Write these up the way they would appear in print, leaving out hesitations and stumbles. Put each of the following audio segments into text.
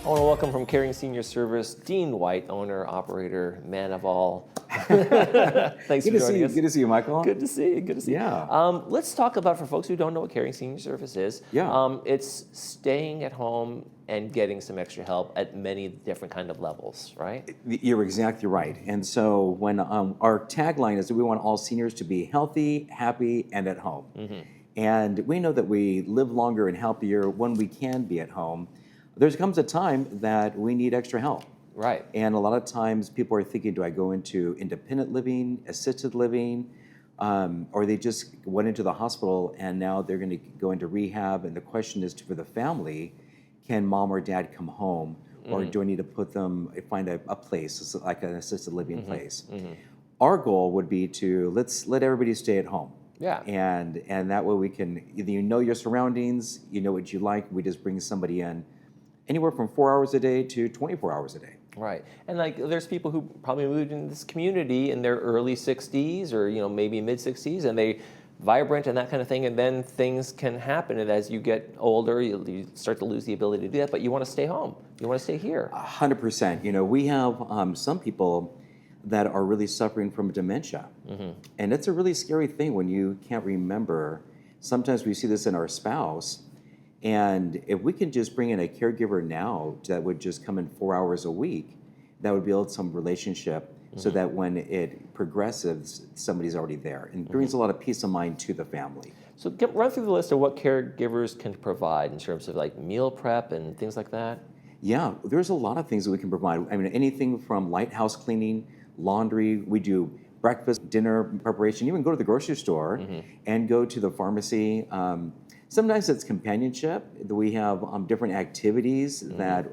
I want to welcome from Caring Senior Service, Dean White, owner, operator, man of all. Thanks for joining us. Good to see you, Michael. Good to see you. Good to see you. Let's talk about, for folks who don't know what Caring Senior Service is, it's staying at home and getting some extra help at many different kind of levels, right? You're exactly right. And so when our tagline is that we want all seniors to be healthy, happy, and at home. Mm-hmm. And we know that we live longer and healthier when we can be at home. There comes a time that we need extra help. Right. And a lot of times people are thinking, do I go into independent living, assisted living, or they just went into the hospital and now they're going to go into rehab. And the question is for the family, can mom or dad come home, or do I need to put them, find a place, like an assisted living place? Mm-hmm. Our goal would be to let's let everybody stay at home. Yeah. And that way we can, either you know your surroundings, you know what you like, we just bring somebody in anywhere from 4 hours a day to 24 hours a day. Right. And like there's people who probably moved into this community in their early 60s or maybe mid 60s, and they vibrant and that kind of thing, and then things can happen, and as you get older you start to lose the ability to do that, but you want to stay home, you want to stay here. 100%. We have some people that are really suffering from dementia, and it's a really scary thing when you can't remember. Sometimes we see this in our spouse, and if we can just bring in a caregiver now that would just come in 4 hours a week, that would build some relationship so that when it progresses, somebody's already there, and brings a lot of peace of mind to the family. So run through the list of what caregivers can provide in terms of like meal prep and things like that. Yeah, there's a lot of things that we can provide. I mean, anything from light house cleaning, laundry, we do breakfast, dinner preparation, even go to the grocery store and go to the pharmacy. Sometimes it's companionship. We have different activities that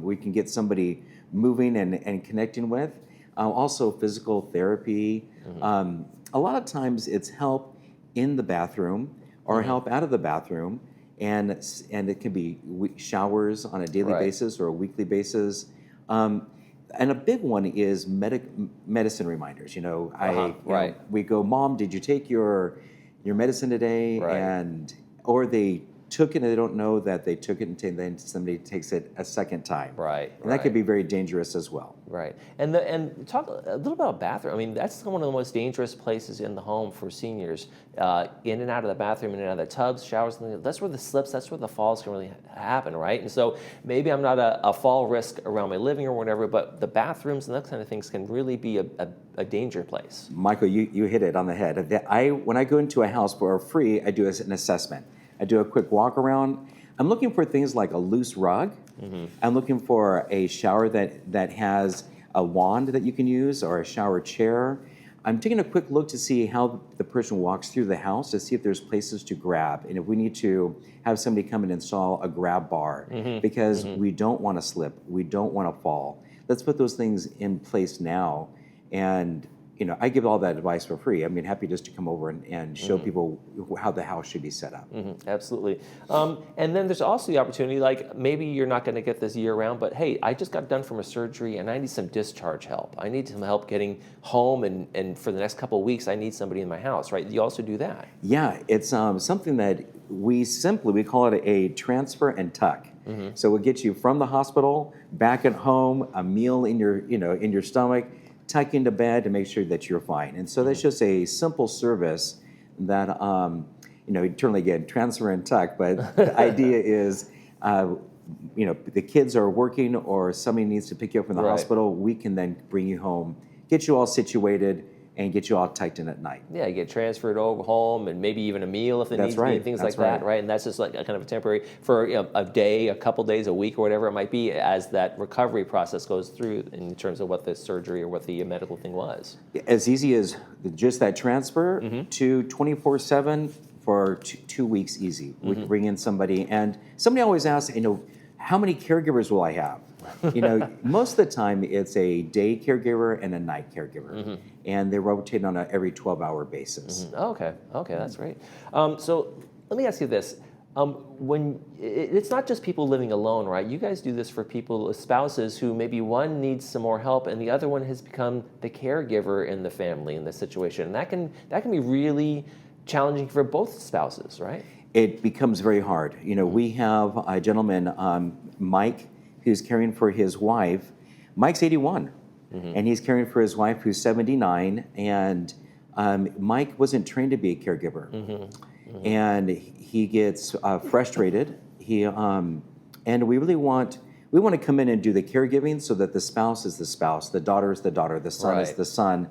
we can get somebody moving and connecting with. Also physical therapy. A lot of times it's help in the bathroom or help out of the bathroom, and it can be showers on a daily basis or a weekly basis. And a big one is medicine reminders. We go, Mom, did you take your medicine today? Right. Or they took it and they don't know that they took it, and then somebody takes it a second time. Right. And that could be very dangerous as well. Right. And talk a little about bathroom. I mean, that's one of the most dangerous places in the home for seniors. In and out of the bathroom, in and out of the tubs, showers. That's where the slips, that's where the falls can really happen, right? And so maybe I'm not a fall risk around my living or whatever, but the bathrooms and that kind of things can really be a danger place. Michael, you hit it on the head. When I go into a house for free, I do an assessment. I do a quick walk around. I'm looking for things like a loose rug. I'm looking for a shower that has a wand that you can use, or a shower chair. I'm taking a quick look to see how the person walks through the house, to see if there's places to grab, and if we need to have somebody come and install a grab bar, because we don't want to slip, we don't want to fall. Let's put those things in place now. And I give all that advice for free. I mean, happy just to come over and show people how the house should be set up. Absolutely. And then there's also the opportunity, like maybe you're not going to get this year round, but hey, I just got done from a surgery and I need some discharge help. I need some help getting home, and for the next couple of weeks, I need somebody in my house, right? You also do that. Yeah, it's something that we call it a transfer and tuck. So we'll get you from the hospital, back at home, a meal in your stomach, tuck into bed to make sure that you're fine. And so that's just a simple service that, eternally again, transfer and tuck, but the idea is, the kids are working or somebody needs to pick you up from the hospital, we can then bring you home, get you all situated, and get you all tucked in at night. Yeah, you get transferred over home, and maybe even a meal if it needs to be, things like that, right? And that's just like a kind of a temporary, for a day, a couple days, a week, or whatever it might be, as that recovery process goes through in terms of what the surgery or what the medical thing was. As easy as just that transfer to 24/7 for 2 weeks easy. We can bring in somebody, and somebody always asks, how many caregivers will I have? Most of the time it's a day caregiver and a night caregiver, and they rotate on a every 12-hour basis. Okay, that's great. So let me ask you this. When it's not just people living alone, right? You guys do this for people, spouses who maybe one needs some more help and the other one has become the caregiver in the family, in the situation. And that can be really challenging for both spouses, right? It becomes very hard. We have a gentleman, Mike, who's caring for his wife. Mike's 81, and he's caring for his wife who's 79. And Mike wasn't trained to be a caregiver, and he gets frustrated. And we really want to come in and do the caregiving so that the spouse is the spouse, the daughter is the daughter, the son is the son,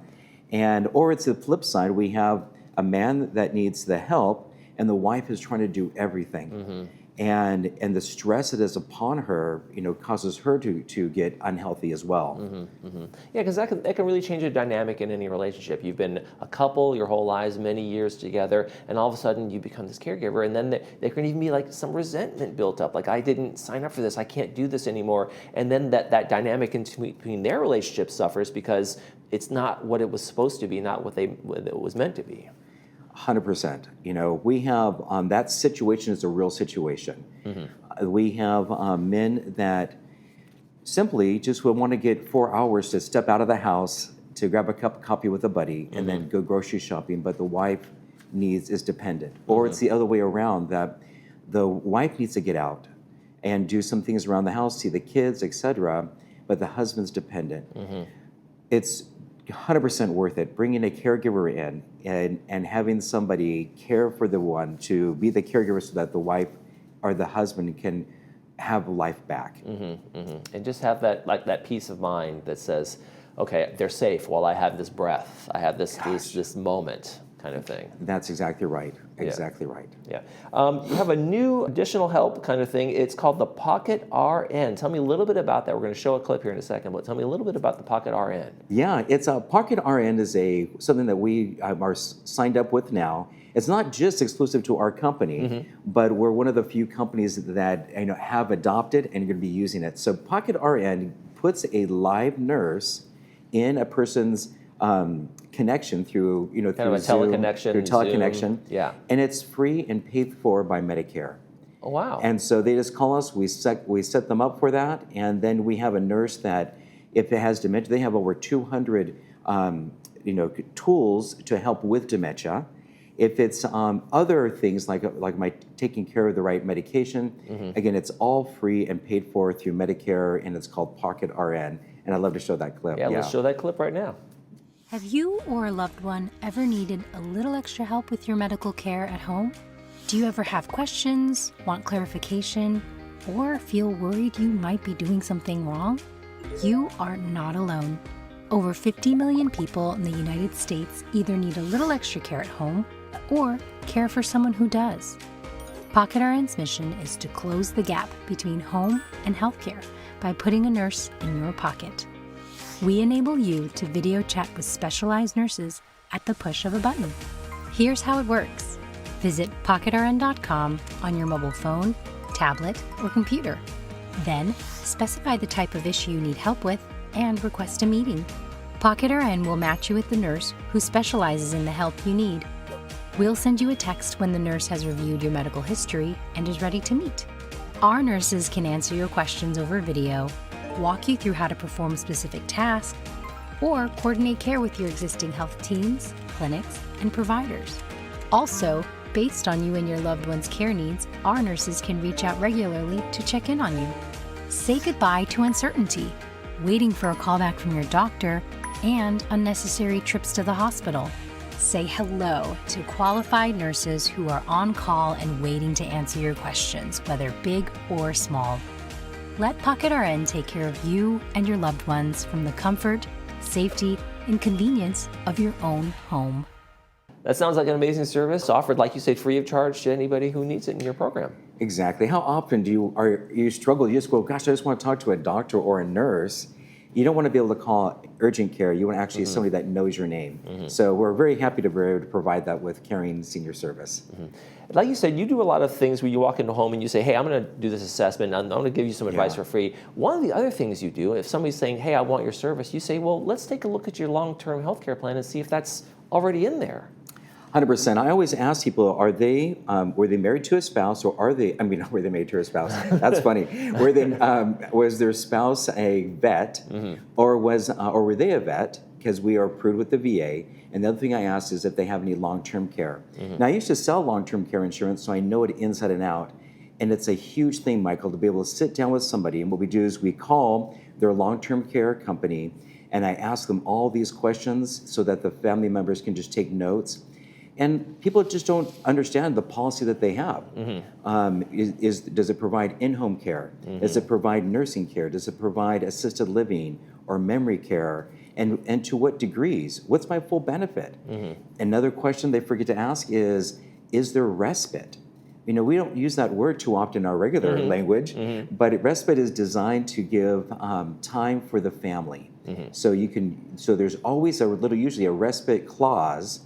or it's the flip side. We have a man that needs the help, and the wife is trying to do everything. And the stress that is upon her, causes her to get unhealthy as well. Yeah, because that can really change the dynamic in any relationship. You've been a couple your whole lives, many years together, and all of a sudden you become this caregiver, and then there can even be like some resentment built up, like I didn't sign up for this, I can't do this anymore, and then that dynamic between their relationship suffers because it's not what it was supposed to be, not what it was meant to be. 100%. We have that situation is a real situation. We have men that simply just would want to get 4 hours to step out of the house to grab a cup of coffee with a buddy and then go grocery shopping, but the wife is dependent. Or it's the other way around, that the wife needs to get out and do some things around the house, see the kids, etc., but the husband's dependent. It's 100% worth it, bringing a caregiver in and having somebody care for the one, to be the caregiver so that the wife or the husband can have life back. And just have that peace of mind that says, okay, they're safe while I have this breath, I have this moment kind of thing. That's exactly right. Exactly right. Yeah. You have a new additional help kind of thing. It's called the Pocket RN. Tell me a little bit about that. We're going to show a clip here in a second, but tell me a little bit about the Pocket RN. Yeah, it's a Pocket RN is something that we are signed up with now. It's not just exclusive to our company, but we're one of the few companies that have adopted and are going to be using it. So Pocket RN puts a live nurse in a person's connection through kind through of a Zoom, teleconnection, through teleconnection. Yeah. And it's free and paid for by Medicare. Oh, wow. And so they just call us, we set them up for that, and then we have a nurse that, if it has dementia, they have over 200 tools to help with dementia. If it's other things like taking care of the right medication, again, it's all free and paid for through Medicare, and it's called Pocket RN. And I'd love to show that clip. Yeah, let's show that clip right now. Have you or a loved one ever needed a little extra help with your medical care at home? Do you ever have questions, want clarification, or feel worried you might be doing something wrong? You are not alone. Over 50 million people in the United States either need a little extra care at home or care for someone who does. Pocket RN's mission is to close the gap between home and healthcare by putting a nurse in your pocket. We enable you to video chat with specialized nurses at the push of a button. Here's how it works. Visit pocketrn.com on your mobile phone, tablet, or computer. Then, specify the type of issue you need help with and request a meeting. Pocket RN will match you with the nurse who specializes in the help you need. We'll send you a text when the nurse has reviewed your medical history and is ready to meet. Our nurses can answer your questions over video, walk you through how to perform specific tasks, or coordinate care with your existing health teams, clinics, and providers. Also, based on you and your loved one's care needs, our nurses can reach out regularly to check in on you. Say goodbye to uncertainty, waiting for a call back from your doctor, and unnecessary trips to the hospital. Say hello to qualified nurses who are on call and waiting to answer your questions, whether big or small. Let Pocket RN take care of you and your loved ones from the comfort, safety, and convenience of your own home. That sounds like an amazing service offered, like you say, free of charge to anybody who needs it in your program. Exactly. How often do you struggle? You just go, gosh, I just want to talk to a doctor or a nurse. You don't want to be able to call urgent care. You want to actually somebody that knows your name. So we're very happy to be able to provide that with Caring Senior Service. Like you said, you do a lot of things where you walk into a home and you say, hey, I'm going to do this assessment. I'm going to give you some advice for free. One of the other things you do, if somebody's saying, hey, I want your service, you say, well, let's take a look at your long-term health care plan and see if that's already in there. 100%. I always ask people, were they married to a spouse, or were they married to a spouse? That's funny. Was their spouse a vet, or were they a vet? Because we are approved with the VA. And the other thing I ask is if they have any long-term care. Now, I used to sell long-term care insurance, so I know it inside and out. And it's a huge thing, Michael, to be able to sit down with somebody. And what we do is we call their long-term care company, and I ask them all these questions so that the family members can just take notes. And people just don't understand the policy that they have. Does it provide in-home care? Does it provide nursing care? Does it provide assisted living or memory care? And to what degrees? What's my full benefit? Another question they forget to ask is there respite? You know, we don't use that word too often in our regular language, but respite is designed to give time for the family. So there's always usually a respite clause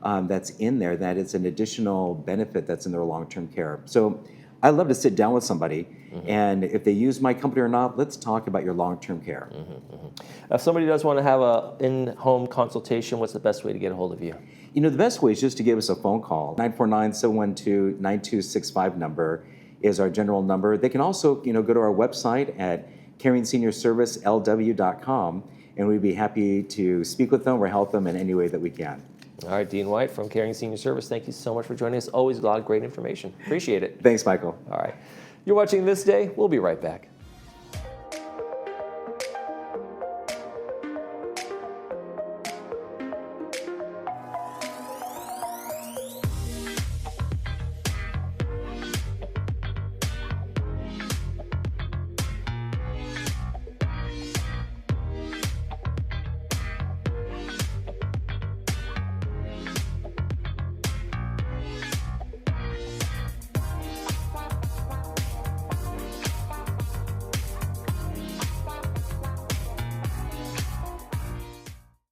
that's in there, that it's an additional benefit that's in their long-term care. So I love to sit down with somebody, and if they use my company or not, let's talk about your long-term care. If somebody does want to have an in-home consultation, what's the best way to get a hold of you? You know, the best way is just to give us a phone call. 949-712-9265 number is our general number. They can also, you know, go to our website at caringseniorsservicelw.com, and we'd be happy to speak with them or help them in any way that we can. All right, Dean White from Caring Senior Service, thank you so much for joining us. Always a lot of great information. Appreciate it. Thanks, Michael. All right. You're watching This Day. We'll be right back.